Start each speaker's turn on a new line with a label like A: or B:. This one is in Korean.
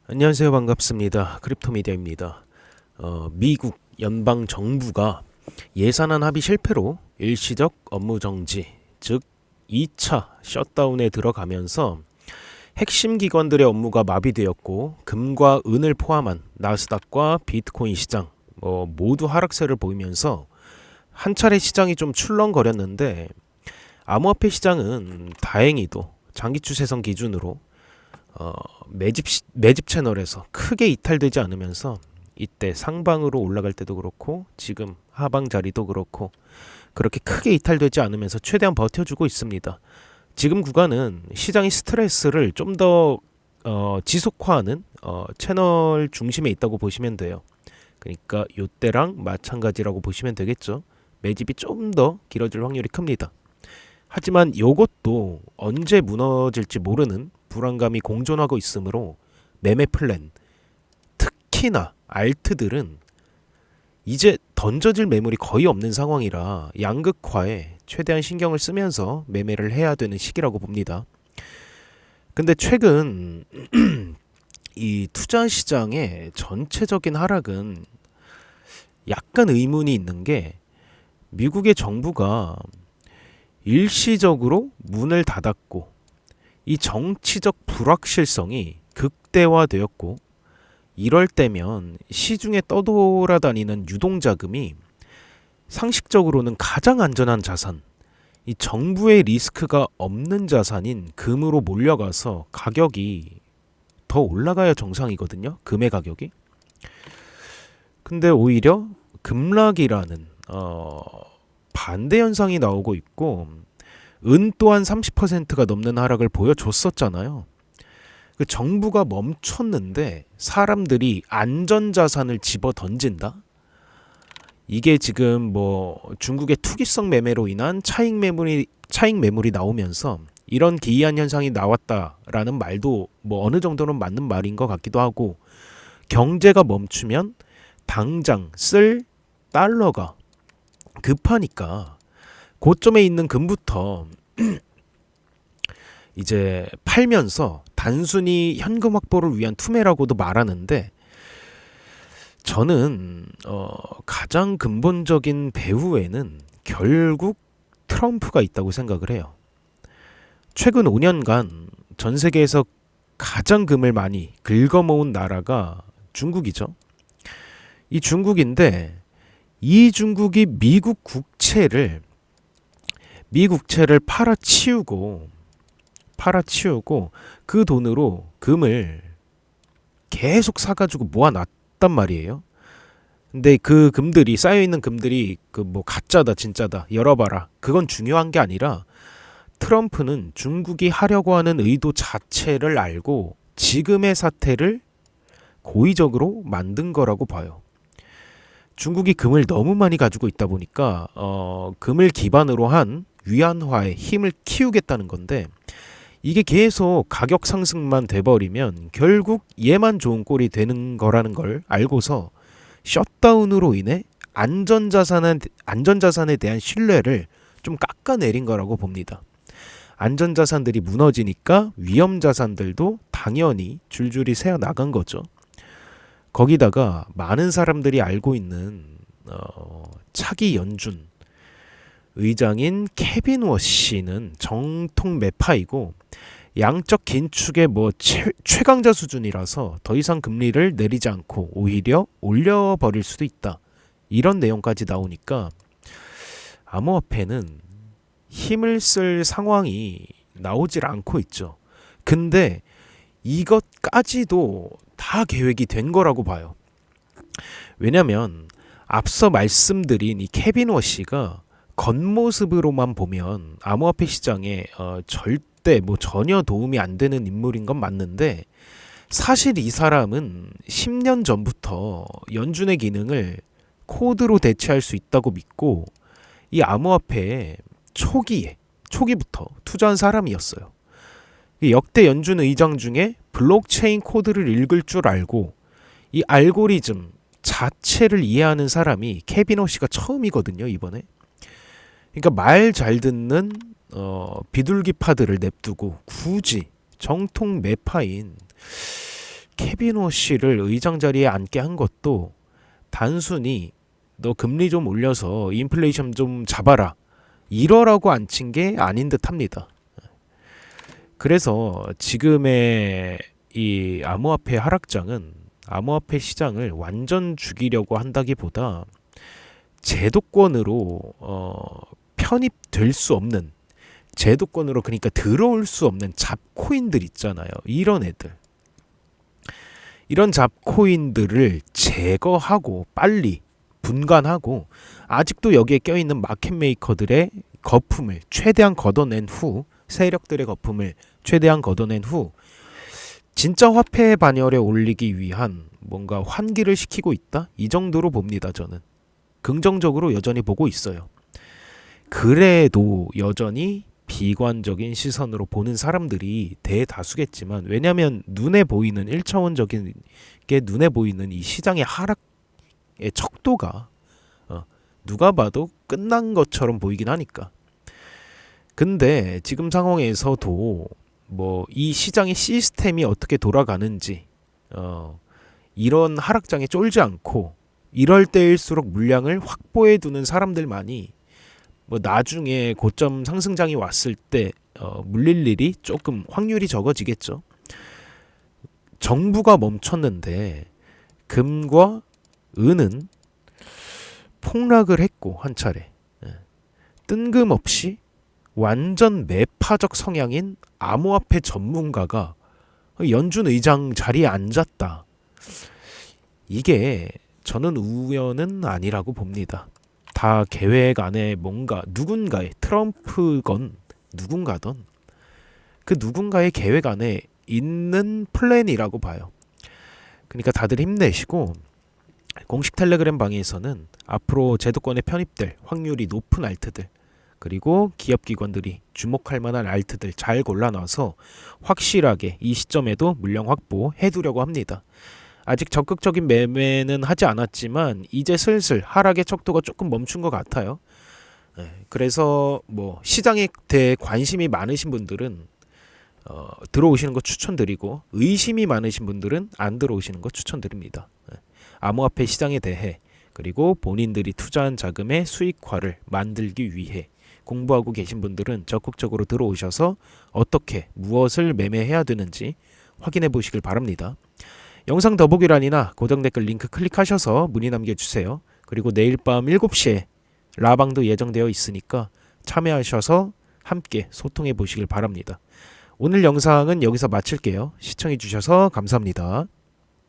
A: 안녕하세요. 반갑습니다. 크립토미디어입니다. 미국 연방 정부가 예산안 합의 실패로 일시적 업무 정지, 즉 2차 셧다운에 들어가면서 핵심 기관들의 업무가 마비되었고 금과 은을 포함한 나스닥과 비트코인 시장 모두 하락세를 보이면서 한 차례 시장이 좀 출렁거렸는데 암호화폐 시장은 다행히도 장기 추세선 기준으로 매집 채널에서 크게 이탈되지 않으면서 이때 상방으로 올라갈 때도 그렇고 지금 하방 자리도 그렇고 그렇게 크게 이탈되지 않으면서 최대한 버텨주고 있습니다. 지금 구간은 시장의 스트레스를 좀 더 지속화하는 채널 중심에 있다고 보시면 돼요. 그러니까 요때랑 마찬가지라고 보시면 되겠죠. 매집이 좀 더 길어질 확률이 큽니다. 하지만 요것도 언제 무너질지 모르는 불안감이 공존하고 있으므로 매매 플랜, 특히나 알트들은 이제 던져질 매물이 거의 없는 상황이라 양극화에 최대한 신경을 쓰면서 매매를 해야 되는 시기라고 봅니다. 근데 최근 이 투자 시장의 전체적인 하락은 약간 의문이 있는 게 미국의 정부가 일시적으로 문을 닫았고 이 정치적 불확실성이 극대화되었고 이럴 때면 시중에 떠돌아다니는 유동자금이 상식적으로는 가장 안전한 자산, 이 정부의 리스크가 없는 자산인 금으로 몰려가서 가격이 더 올라가야 정상이거든요. 금의 가격이. 근데 오히려 급락이라는 반대 현상이 나오고 있고 은 또한 30%가 넘는 하락을 보여줬었잖아요. 그 정부가 멈췄는데 사람들이 안전자산을 집어 던진다? 이게 지금 중국의 투기성 매매로 인한 차익 매물이 나오면서 이런 기이한 현상이 나왔다라는 말도 어느 정도는 맞는 말인 것 같기도 하고 경제가 멈추면 당장 쓸 달러가 급하니까 고점에 있는 금부터 이제 팔면서 단순히 현금 확보를 위한 투매라고도 말하는데 저는 가장 근본적인 배후에는 결국 트럼프가 있다고 생각을 해요. 최근 5년간 전 세계에서 가장 금을 많이 긁어모은 나라가 중국이죠. 이 중국인데 이 중국이 미국 국채를 팔아치우고 그 돈으로 금을 계속 사가지고 모아놨단 말이에요. 근데 그 금들이 쌓여있는 금들이 가짜다 진짜다 열어봐라 그건 중요한 게 아니라 트럼프는 중국이 하려고 하는 의도 자체를 알고 지금의 사태를 고의적으로 만든 거라고 봐요. 중국이 금을 너무 많이 가지고 있다 보니까 금을 기반으로 한 위안화의 힘을 키우겠다는 건데 이게 계속 가격 상승만 돼버리면 결국 얘만 좋은 꼴이 되는 거라는 걸 알고서 셧다운으로 인해 안전자산에 대한 신뢰를 좀 깎아내린 거라고 봅니다. 안전자산들이 무너지니까 위험자산들도 당연히 줄줄이 새어나간 거죠. 거기다가 많은 사람들이 알고 있는 차기 연준 의장인 케빈 워시는 정통 매파이고 양적 긴축의 최강자 수준이라서 더 이상 금리를 내리지 않고 오히려 올려버릴 수도 있다. 이런 내용까지 나오니까 암호화폐는 힘을 쓸 상황이 나오질 않고 있죠. 근데 이것까지도 다 계획이 된 거라고 봐요. 왜냐면 앞서 말씀드린 이 케빈 워시가 겉모습으로만 보면 암호화폐 시장에 절대 전혀 도움이 안 되는 인물인 건 맞는데 사실 이 사람은 10년 전부터 연준의 기능을 코드로 대체할 수 있다고 믿고 이 암호화폐에 초기부터 투자한 사람이었어요. 역대 연준 의장 중에 블록체인 코드를 읽을 줄 알고 이 알고리즘 자체를 이해하는 사람이 케빈 워시가 처음이거든요, 이번에. 그러니까 말 잘 듣는 비둘기파들을 냅두고 굳이 정통 매파인 케빈 워시를 의장 자리에 앉게 한 것도 단순히 너 금리 좀 올려서 인플레이션 좀 잡아라 이러라고 앉힌 게 아닌 듯 합니다. 그래서 지금의 이 암호화폐 하락장은 암호화폐 시장을 완전 죽이려고 한다기보다 제도권으로 편입될 수 없는, 제도권으로 그러니까 들어올 수 없는 잡코인들 있잖아요. 이런 애들, 이런 잡코인들을 제거하고 빨리 분간하고 아직도 여기에 껴있는 마켓메이커들의 거품을 최대한 걷어낸 후, 세력들의 거품을 최대한 걷어낸 후 진짜 화폐 반열에 올리기 위한 뭔가 환기를 시키고 있다? 이 정도로 봅니다. 저는 긍정적으로 여전히 보고 있어요. 그래도 여전히 비관적인 시선으로 보는 사람들이 대다수겠지만, 왜냐하면 눈에 보이는 1차원적인 게 눈에 보이는 이 시장의 하락의 척도가 누가 봐도 끝난 것처럼 보이긴 하니까. 근데 지금 상황에서도 뭐 이 시장의 시스템이 어떻게 돌아가는지 이런 하락장에 쫄지 않고 이럴 때일수록 물량을 확보해 두는 사람들만이 뭐 나중에 고점 상승장이 왔을 때 물릴 일이 조금 확률이 적어지겠죠. 정부가 멈췄는데 금과 은은 폭락을 했고 한 차례 뜬금없이 완전 매파적 성향인 암호화폐 전문가가 연준 의장 자리에 앉았다. 이게 저는 우연은 아니라고 봅니다. 다 계획 안에 뭔가 누군가의, 트럼프건 누군가던 그 누군가의 계획 안에 있는 플랜이라고 봐요. 그러니까 다들 힘내시고, 공식 텔레그램 방에서는 앞으로 제도권에 편입될 확률이 높은 알트들, 그리고 기업기관들이 주목할 만한 알트들 잘 골라놔서 확실하게 이 시점에도 물량 확보해두려고 합니다. 아직 적극적인 매매는 하지 않았지만 이제 슬슬 하락의 척도가 조금 멈춘 것 같아요. 그래서 뭐 시장에 대해 관심이 많으신 분들은 들어오시는 거 추천드리고, 의심이 많으신 분들은 안 들어오시는 거 추천드립니다. 암호화폐 시장에 대해, 그리고 본인들이 투자한 자금의 수익화를 만들기 위해 공부하고 계신 분들은 적극적으로 들어오셔서 어떻게 무엇을 매매해야 되는지 확인해 보시길 바랍니다. 영상 더보기란이나 고정 댓글 링크 클릭하셔서 문의 남겨주세요. 그리고 내일 밤 7시에 라방도 예정되어 있으니까 참여하셔서 함께 소통해 보시길 바랍니다. 오늘 영상은 여기서 마칠게요. 시청해 주셔서 감사합니다.